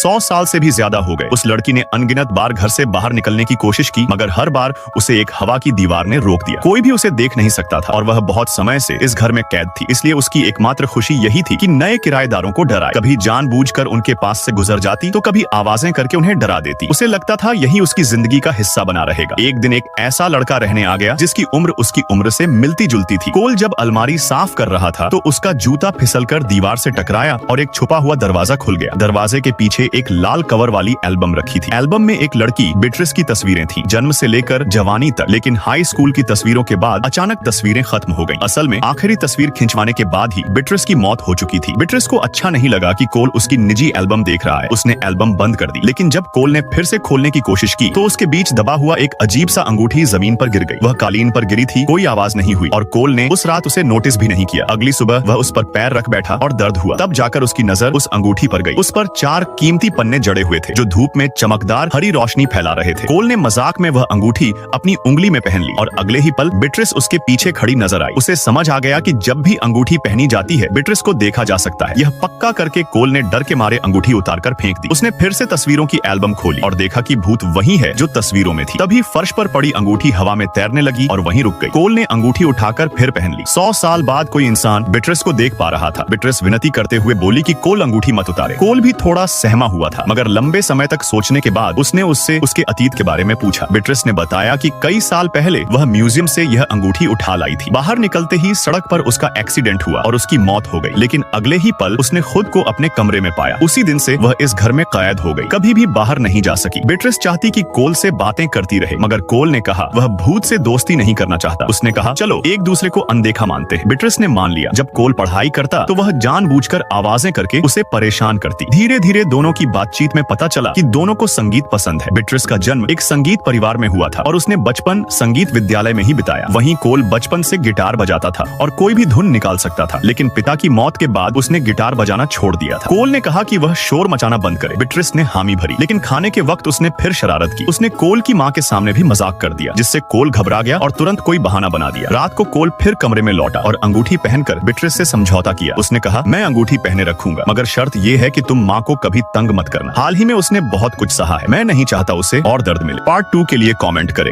100 साल से भी ज्यादा हो गए। उस लड़की ने अनगिनत बार घर से बाहर निकलने की कोशिश की, मगर हर बार उसे एक हवा की दीवार ने रोक दिया। कोई भी उसे देख नहीं सकता था और वह बहुत समय से इस घर में कैद थी, इसलिए उसकी एकमात्र खुशी यही थी कि नए किराएदारों को डराए। कभी जानबूझकर उनके पास से गुजर जाती तो कभी आवाजें करके उन्हें डरा देती। उसे लगता था यही उसकी जिंदगी का हिस्सा बना रहेगा। एक दिन एक ऐसा लड़का रहने आ गया जिसकी उम्र उसकी उम्र से मिलती जुलती थी। कोल जब अलमारी साफ कर रहा था तो उसका जूता फिसलकर दीवार से टकराया और एक छुपा हुआ दरवाजा खुल गया। दरवाजे के पीछे एक लाल कवर वाली एल्बम रखी थी। एल्बम में एक लड़की बीट्रिस की तस्वीरें थीं, जन्म से लेकर जवानी तक। लेकिन हाई स्कूल की तस्वीरों के बाद अचानक तस्वीरें खत्म हो गईं। असल में आखिरी तस्वीर खिंचवाने के बाद ही बीट्रिस की मौत हो चुकी थी। बीट्रिस को अच्छा नहीं लगा कि कोल उसकी निजी एल्बम देख रहा है। उसने एल्बम बंद कर दी, लेकिन जब कोल ने फिर से खोलने की कोशिश की तो उसके बीच दबा हुआ एक अजीब सा अंगूठी जमीन पर गिर गई। वह कालीन पर गिरी थी, कोई आवाज नहीं हुई और कोल ने उस रात उसे नोटिस भी नहीं किया। अगली सुबह वह उस पर पैर रख बैठा और दर्द हुआ। तब जाकर उसकी नजर उस अंगूठी पर गई। उस पर 4 कीमती पन्ने जड़े हुए थे जो धूप में चमकदार हरी रोशनी फैला रहे थे। कोल ने मजाक में वह अंगूठी अपनी उंगली में पहन ली और अगले ही पल बीट्रिस उसके पीछे खड़ी नजर आई। उसे समझ आ गया कि जब भी अंगूठी पहनी जाती है बीट्रिस को देखा जा सकता है। यह पक्का करके कोल ने डर के मारे अंगूठी उतारकर फेंक दी। उसने फिर से तस्वीरों की एल्बम खोली और देखा कि भूत वही है जो तस्वीरों में थी। तभी फर्श पर पड़ी अंगूठी हवा में तैरने लगी और वहीं रुक गई। कोल ने अंगूठी उठाकर फिर पहन ली। 100 साल बाद कोई इंसान बीट्रिस को देख पा रहा था। बीट्रिस विनती करते हुए बोली कि कोल अंगूठी मत उतारे। कोल भी थोड़ा सहमा हुआ था, मगर लंबे समय तक सोचने के बाद उसने उससे उसके अतीत के बारे में पूछा। बीट्रिस ने बताया कि कई साल पहले वह म्यूजियम से यह अंगूठी उठा लाई थी। बाहर निकलते ही सड़क पर उसका एक्सीडेंट हुआ और उसकी मौत हो गई। लेकिन अगले ही पल उसने खुद को अपने कमरे में पाया। उसी दिन से वह इस घर में कैद हो गई, कभी भी बाहर नहीं जा सकी। बीट्रिस चाहती कि कोल से बातें करती रहे, मगर कोल ने कहा वह भूत से दोस्ती नहीं करना चाहता। उसने कहा चलो एक दूसरे को अनदेखा मानते हैं। बीट्रिस ने मान लिया। जब कोल पढ़ाई करता तो वह जानबूझकर आवाजें करके उसे परेशान करती। धीरे धीरे दोनों की बातचीत में पता चला कि दोनों को संगीत पसंद है। बीट्रिस का जन्म एक संगीत परिवार में हुआ था और उसने बचपन संगीत विद्यालय में ही बिताया। वहीं कोल बचपन से गिटार बजाता था और कोई भी धुन निकाल सकता था, लेकिन पिता की मौत के बाद उसने गिटार बजाना छोड़ दिया था। कोल ने कहा कि वह शोर मचाना बंद करे। बीट्रिस ने हामी भरी, लेकिन खाने के वक्त उसने फिर शरारत की। उसने कोल की माँ के सामने भी मजाक कर दिया, जिससे कोल घबरा गया और तुरंत कोई बहाना बना दिया। रात को कोल फिर कमरे में लौटा और अंगूठी पहनकर बीट्रिस से समझौता किया। उसने कहा मैं अंगूठी पहने रखूंगा, मगर शर्त यह है कि तुम माँ को कभी तंग मत करना। हाल ही में उसने बहुत कुछ सहा है, मैं नहीं चाहता उसे और दर्द मिले। पार्ट 2 के लिए कमेंट करें।